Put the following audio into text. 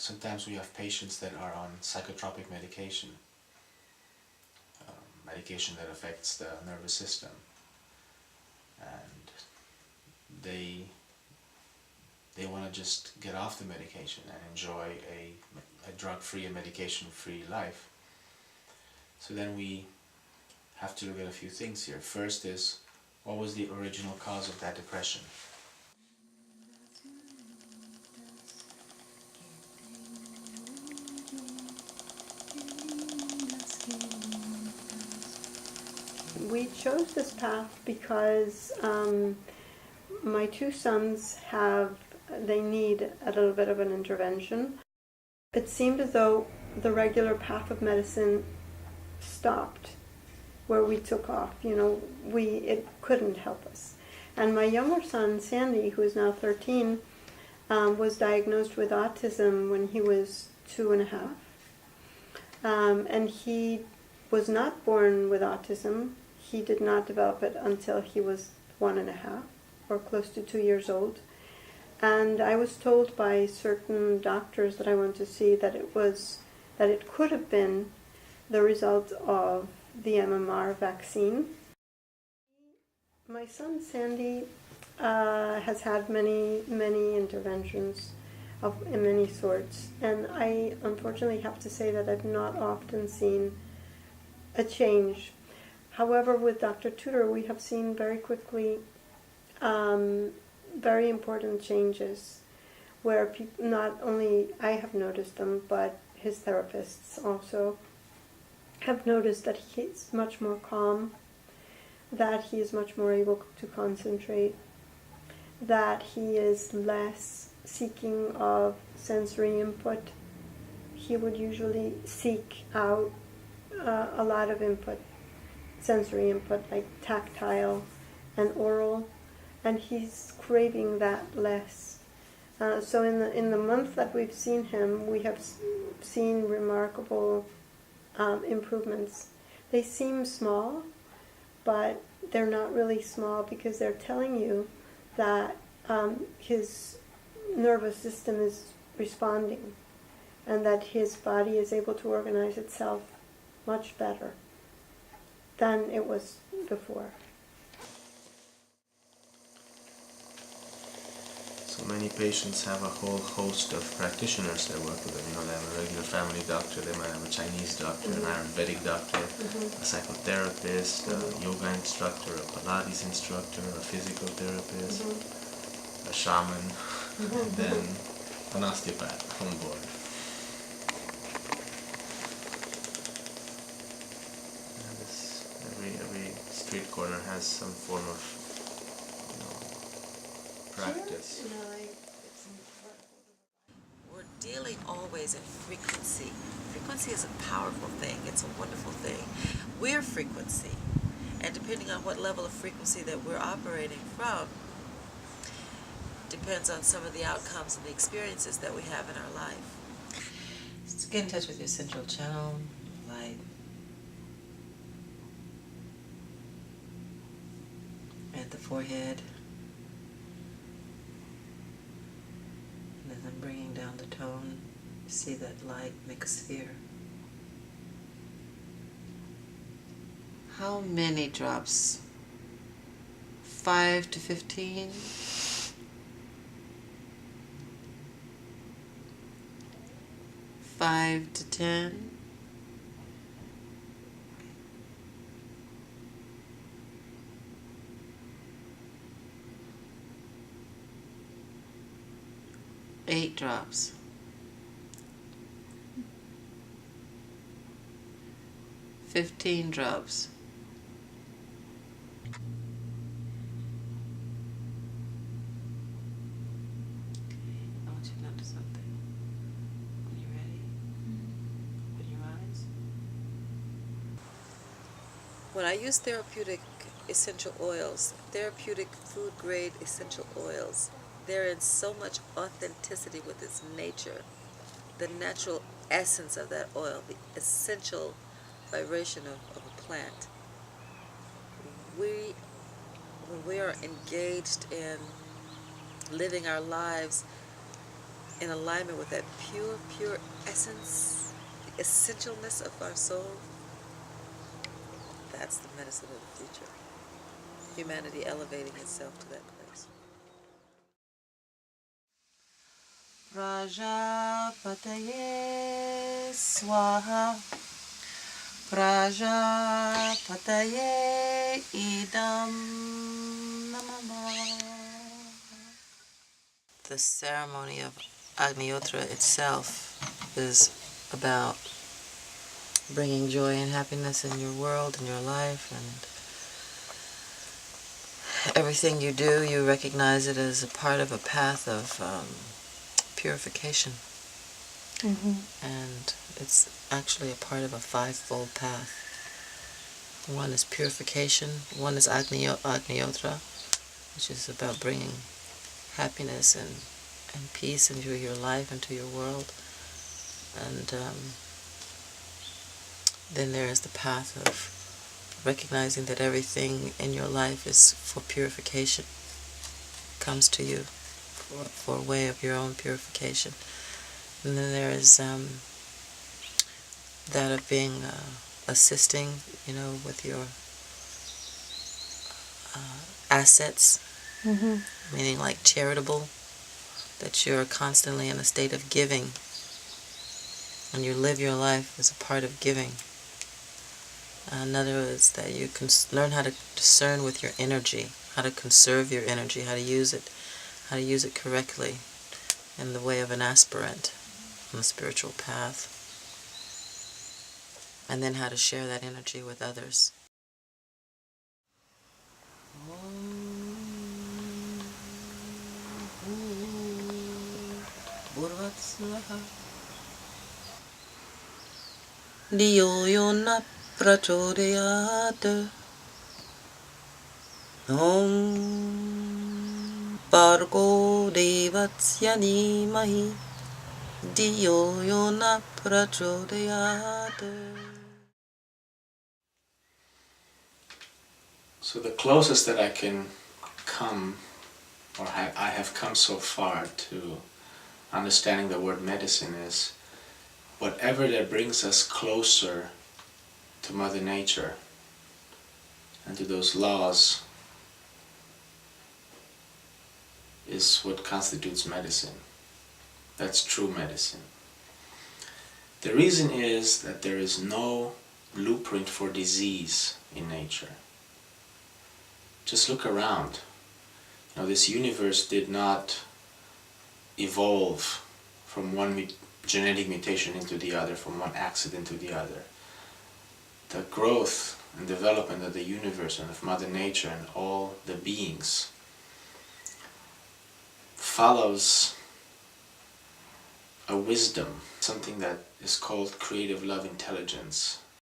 sometimes we have patients that are on psychotropic medication, medication that affects the nervous system, and they want to just get off the medication and enjoy a drug-free and medication-free life. So then we have to look at a few things here. First is, what was the original cause of that depression? We chose this path because my two sons they need a little bit of an intervention. It seemed as though the regular path of medicine stopped where we took off. It couldn't help us. And my younger son, Sandy, who is now 13, was diagnosed with autism when he was 2.5. And he was not born with autism. He did not develop it until he was 1.5 or close to 2 years old. And I was told by certain doctors that I went to see that it could have been the result of the MMR vaccine. My son Sandy has had many interventions of many sorts, and I unfortunately have to say that I've not often seen a change. However, with Dr. Tudor, we have seen very quickly very important changes where not only I have noticed them, but his therapists also have noticed that he's much more calm, that he is much more able to concentrate, that he is less seeking of sensory input. He would usually seek out a lot of input, sensory input like tactile and oral, and he's craving that less. So in the month that we've seen him, we have seen remarkable improvements. They seem small, but they're not really small because they're telling you that his nervous system is responding and that his body is able to organize itself much better than it was before. So many patients have a whole host of practitioners that work with them. They have a regular family doctor, they might have a Chinese doctor, an Ayurvedic doctor, a psychotherapist, a yoga instructor, a Pilates instructor, a physical therapist, a shaman, and then an osteopath on board. And every street corner has some form of practice. We're dealing always in frequency. Frequency is a powerful thing. It's a wonderful thing. We're frequency. And depending on what level of frequency that we're operating from, depends on some of the outcomes and the experiences that we have in our life. Just get in touch with your central channel, light. At the forehead. And then bringing down the tone, see that light make a sphere. How many drops? 5 to 15? 5 to 10? Eight drops. 15 drops. I want you to notice something. When you're ready, open your eyes. When I use therapeutic essential oils, therapeutic food grade essential oils, they're in so much authenticity with its nature, the natural essence of that oil, the essential vibration of a plant. When we are engaged in living our lives in alignment with that pure, pure essence, the essentialness of our soul, that's the medicine of the future. Humanity elevating itself to that place. Prajapataye Swaha. Prajapataye Idam Namah. The ceremony of Agnihotra itself is about bringing joy and happiness in your world, in your life, and everything you do, you recognize it as a part of a path of purification. And it's actually a part of a fivefold path. One is purification, one is Agnihotra, which is about bringing happiness and peace into your life, into your world. And then there is the path of recognizing that everything in your life is for purification, comes to you for a way of your own purification. And then there is that of being assisting, with your assets, meaning like charitable, that you're constantly in a state of giving, and you live your life as a part of giving. Another is that you can learn how to discern with your energy, how to conserve your energy, how to use it correctly in the way of an aspirant on the spiritual path, and then how to share that energy with others. Diyo yona prachodayat Om Bargo Devatsya Dhimahi Diyo yona prachodayat. So the closest that I can come, or I have come so far to understanding the word medicine, is whatever that brings us closer to Mother Nature and to those laws is what constitutes medicine. That's true medicine. The reason is that there is no blueprint for disease in nature. Just look around. This universe did not evolve from one genetic mutation into the other, from one accident to the other. The growth and development of the universe and of Mother Nature and all the beings follows a wisdom, something that is called creative love intelligence.